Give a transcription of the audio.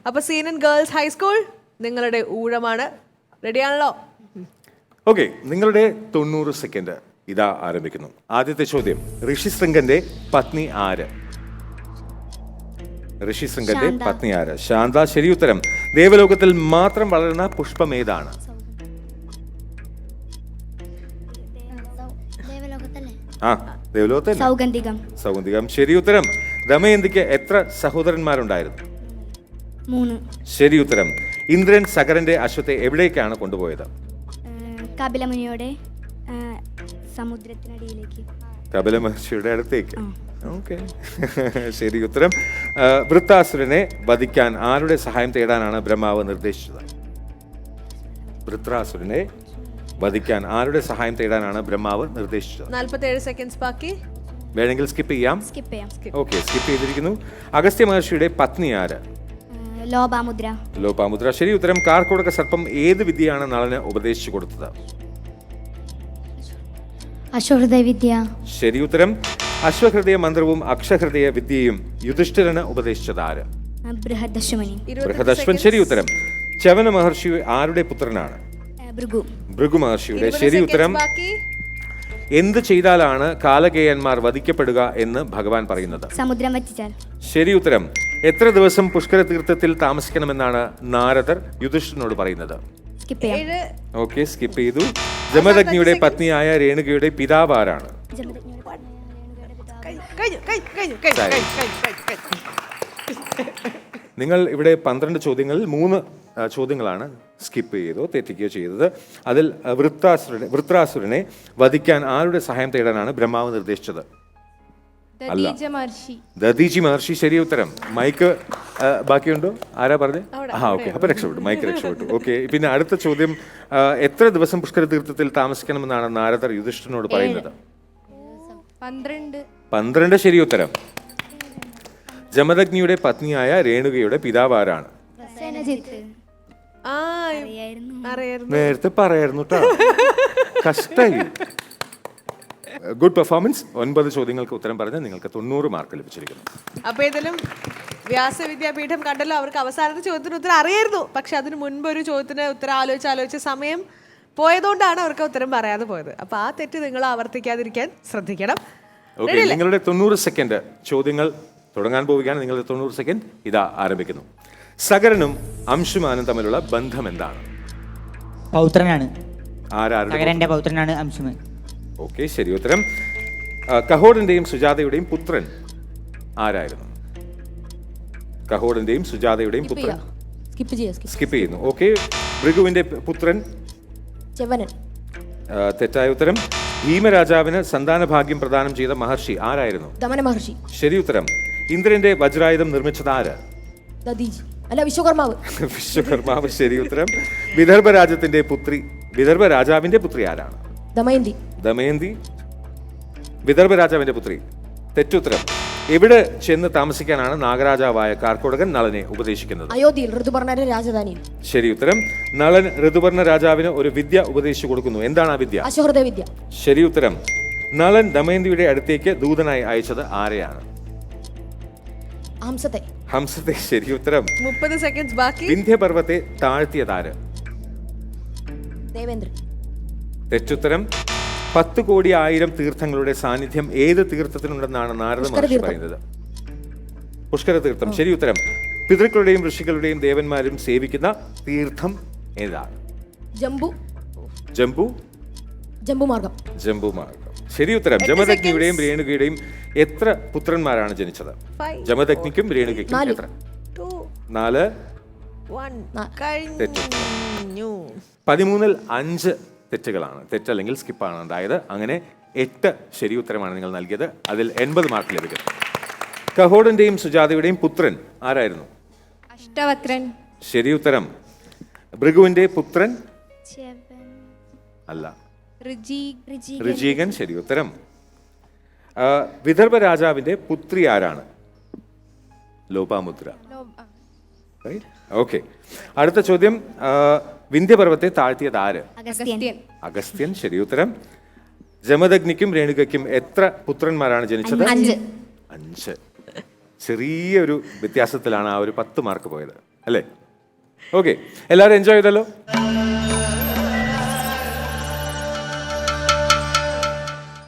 അപ്പോൾ സീനൻ girls high school നിങ്ങളുടെ ഊഴമാണ്. റെഡിയാണല്ലോ? Okay, നിങ്ങളുടെ 90 സെക്കൻഡ് ഇതാ ആരംഭിക്കുന്നു. ആദ്യത്തെ ചോദ്യം, ഋഷി ശൃംഗന്റെ പത്നി ആര്? ഋഷി ശൃംഗന്റെ പത്നി ആര്? ശാന്ത. ശരി ഉത്തരം. ദേവലോകത്തിൽ മാത്രം വളരുന്ന പുഷ്പം ഏതാണ്? ആ, ദേവലോകത്തല്ലേ? സൗഗന്ധികം. സൗഗന്ധികം. ശരി ഉത്തരം. ദമയന്തിക്ക് എത്ര സഹോദരന്മാരുണ്ടായിരുന്നു? 3. ശരി ഉത്തരം. ഇന്ദ്രൻ സകരന്റെ അശ്വത്തെ എവിടേക്കാണ് കൊണ്ടുപോയത്? കപിലമുനിയോടെ സമുദ്രത്തിനടിയിലേക്ക്. കപില മഹർഷിയുടെ അടുത്തേക്ക്. ഓക്കെ. ശരി ഉത്തരം. വൃത്രാസുരനെ വധിക്കാൻ ആരുടെ സഹായം തേടാനാണ് ബ്രഹ്മാവ് നിർദ്ദേശിച്ചത്? വൃത്രാസുരനെ വധിക്കാൻ ആരുടെ സഹായം തേടാനാണ് ബ്രഹ്മാവ് നിർദ്ദേശിച്ചത്? 47 സെക്കൻഡ്സ് ബാക്കി. വേണമെങ്കിൽ സ്കിപ്പ് ചെയ്യാം. സ്കിപ്പ് ചെയ്യാം. ഓക്കെ, സ്കിപ്പ് ചെയ്തിരിക്കുന്നു. അഗസ്ത്യ മഹർഷിയുടെ പത്നി ആര്? ലോപാമുദ്ര. ലോപാമുദ്ര. ശരി ഉത്തരം. കാർക്കോടക സർപ്പം ഏത് വിദ്യയാണ് നളന് ഉപദേശിച്ചു കൊടുത്തത്? അശ്വഹൃദയ വിദ്യ. ശരി ഉത്തരം. അശ്വഹൃദയ മന്ത്രവും അക്ഷഹൃദയ വിദ്യയും യുധിഷ്ഠിരന് ഉപദേശിച്ചത് ആര്? ബൃഹദശ്വമനി. ബൃഹദശ്വൻ. ശരി ഉത്തരം. ചവന മഹർഷി ആരുടെ പുത്രനാണ്? ഭൃഗു. ഭൃഗു മഹർഷിയുടെ. ശരി ഉത്തരം. എന്ത് ചെയ്താലാണ് കാലകേയന്മാർ വധിക്കപ്പെടുക എന്ന് ഭഗവാൻ പറയുന്നത്? സമുദ്രം വറ്റിച്ചാൽ. ശരി ഉത്തരം. എത്ര ദിവസം പുഷ്കര തീർത്ഥത്തിൽ താമസിക്കണമെന്നാണ് നാരദർ യുധിഷ്ഠിരനോട് പറയുന്നത്? സ്കിപ്പ് ചെയ്യാം. ഓക്കെ, സ്കിപ്പ് ചെയ്തു. ജമദഗ്നിയുടെ പത്നിയായ രേണുകയുടെ പിതാവ് ആരാണ്? നിങ്ങൾ ഇവിടെ 12 ചോദ്യങ്ങളിൽ 3 ചോദ്യങ്ങളാണ് സ്കിപ്പ് ചെയ്തോ തെറ്റിക്കുകയോ ചെയ്തത്. അതിൽ വൃത്രാസുരനെ വധിക്കാൻ ആരുടെ സഹായം തേടാനാണ് ബ്രഹ്മാവ് നിർദ്ദേശിച്ചത്? അല്ല, ദധീചി മഹർഷി. ശരി ഉത്തരം. മൈക്ക് ബാക്കിയുണ്ടോ? ആരാ പറഞ്ഞേ? ഓക്കെ, അപ്പൊ രക്ഷപ്പെട്ടു. മൈക്ക് രക്ഷപ്പെട്ടു. ഓക്കെ, പിന്നെ അടുത്ത ചോദ്യം, എത്ര ദിവസം പുഷ്കര തീർത്ഥത്തിൽ താമസിക്കണമെന്നാണ് നാരദർ യുധിഷ്ഠിരനോട് പറയുന്നത്? 12. ശരി ഉത്തരം. ജമദഗ്നിയുടെ പത്നിയായ രേണുകയുടെ പിതാവ് ആരാണ്? നേരത്തെ പറയായിരുന്നു കേട്ടോ. കഷ്ടായി. Good performance. 9 ചോദ്യങ്ങൾക്ക് ഉത്തരം പറഞ്ഞ് നിങ്ങൾക്ക് 90 മാർക്ക് ലഭിച്ചിരിക്കുന്നു. അപ്പൊ ഏതായാലും വ്യാസവിദ്യാപീഠം കണ്ടല്ലോ, അവർക്ക് അവസാനത്തെ ചോദ്യത്തിന് ഉത്തരം അറിയായിരുന്നു. പക്ഷെ അതിന് മുൻപ് ഒരു ചോദ്യത്തിന് ഉത്തരം ആലോചിച്ച് സമയം പോയതുകൊണ്ടാണ് അവർക്ക് ഉത്തരം പറയാതെ പോയത്. അപ്പൊ ആ തെറ്റ് നിങ്ങൾ ആവർത്തിക്കാതിരിക്കാൻ ശ്രദ്ധിക്കണം. ഓക്കെ, നിങ്ങളുടെ 90 സെക്കൻഡ് ചോദ്യങ്ങൾ തുടങ്ങാൻ പോവുകയാണ്. നിങ്ങളുടെ 90 സെക്കൻഡ് ഇതാ ആരംഭിക്കുന്നു. സകരനും അംശുമാനും തമ്മിലുള്ള ബന്ധം എന്താണ്? പൗത്രനാണ്. ആരാരുടെ പൗത്രനാണ് അംശുമാൻ. ഓക്കെ, ശരി ഉത്തരം. കഹോടന്റെയും സുജാതയുടെയും പുത്രൻ ആരായിരുന്നു? കഹോടന്റെയും സുജാതയുടെയും പുത്രൻ. സ്കിപ്പ് ചെയ്യുന്നു. ഓക്കെ, ഭൃഗുവിന്റെ പുത്രൻ. തെറ്റായ ഉത്തരം. ഭീമരാജാവിന് സന്താന ഭാഗ്യം പ്രദാനം ചെയ്ത മഹർഷി ആരായിരുന്നു? ദമന മഹർഷി. ശരി ഉത്തരം. ഇന്ദ്രന്റെ വജ്രായുധം നിർമ്മിച്ചത് ആര്? വിശ്വകർമാവ്. വിശ്വകർമാവ്. ശരി ഉത്തരം. വിദർഭ രാജാവിന്റെ പുത്രി ആരാണ്? ദമയന്തി. ദമയന്തി വിദർഭ രാജാവിന്റെ പുത്രി. തെറ്റുത്തരം. എവിടെ ചെന്ന് താമസിക്കാനാണ് നാഗരാജാവായ കാർക്കോടകൻ നളനെ ഉപദേശിക്കുന്നത്? അയോധ്യയിൽ, ഋതുപർണന്റെ രാജധാനിയിൽ. ശരി ഉത്തരം. നളൻ ഋതുപർണ രാജാവിന് ഒരു വിദ്യ ഉപദേശിച്ചു കൊടുക്കുന്നു. എന്താണ് ആ വിദ്യ? അശ്വഹൃദയ വിദ്യ. ശരി ഉത്തരം. നളൻ ദമയന്തിയുടെ അടുത്തേക്ക് ദൂതനായി അയച്ചത് ആരെയാണ്? ഹംസത്തെ. ശരി ഉത്തരം. 30 സെക്കൻഡ്സ് ബാക്കി. വിന്ധ്യപർവ്വത്തെ താഴ്ത്തിയതാര്? ദേവേന്ദ്രൻ. തെറ്റുത്തരം. 10 കോടി 1000 തീർത്ഥങ്ങളുടെ സാന്നിധ്യം ഏത് തീർത്ഥത്തിനുണ്ടെന്നാണ് നാരദ മഹർഷി പറയുന്നത്? പുഷ്കര തീർത്ഥം. ശരി ഉത്തരം. പിതൃക്കളുടെയും ഋഷികളുടെയും ദേവന്മാരും സേവിക്കുന്ന തീർത്ഥം ഏതാണ്? ജംബുമാർഗം. ശരി ഉത്തരം. ജമദഗ്നിയുടെയും രേണുകയുടെയും എത്ര പുത്രന്മാരാണ് ജനിച്ചത്? ജമദഗ്നിക്കും രേണുകയ്ക്കും എത്ര? 4. 13-ൽ 5 തെറ്റുകളാണ്. തെറ്റല്ലെങ്കിൽ സ്കിപ്പാണ് ഉണ്ടായത്. അങ്ങനെ 8 ശരി ഉത്തരമാണ് നിങ്ങൾ നൽകിയത്. അതിൽ 80 മാർക്ക് ലഭിക്കും. കഹോടന്റെയും സുജാതയുടെയും പുത്രൻ ആരായിരുന്നു? അഷ്ടവക്രൻ. ശരി ഉത്തരം. ഭൃഗുവിന്റെ പുത്രൻ അല്ല, ഋജീകൻ. ശരി ഉത്തരം. വിദർഭ രാജാവിന്റെ പുത്രി ആരാണ്? ലോപാമുദ്ര. ഓക്കെ, അടുത്ത ചോദ്യം. വിന്ധ്യപർവ്വത്തെ താഴ്ത്തിയത് ആര്? അഗസ്ത്യൻ. ശരി ഉത്തരം. ജമദഗ്നിക്കും രേണുകയ്ക്കും എത്ര പുത്രന്മാരാണ് ജനിച്ചത്? 5. ചെറിയൊരു വ്യത്യാസത്തിലാണ് ആ ഒരു 10 മാർക്ക് പോയത്. അല്ലേ? ഓക്കെ, എല്ലാവരും എൻജോയ് ചെയ്തല്ലോ.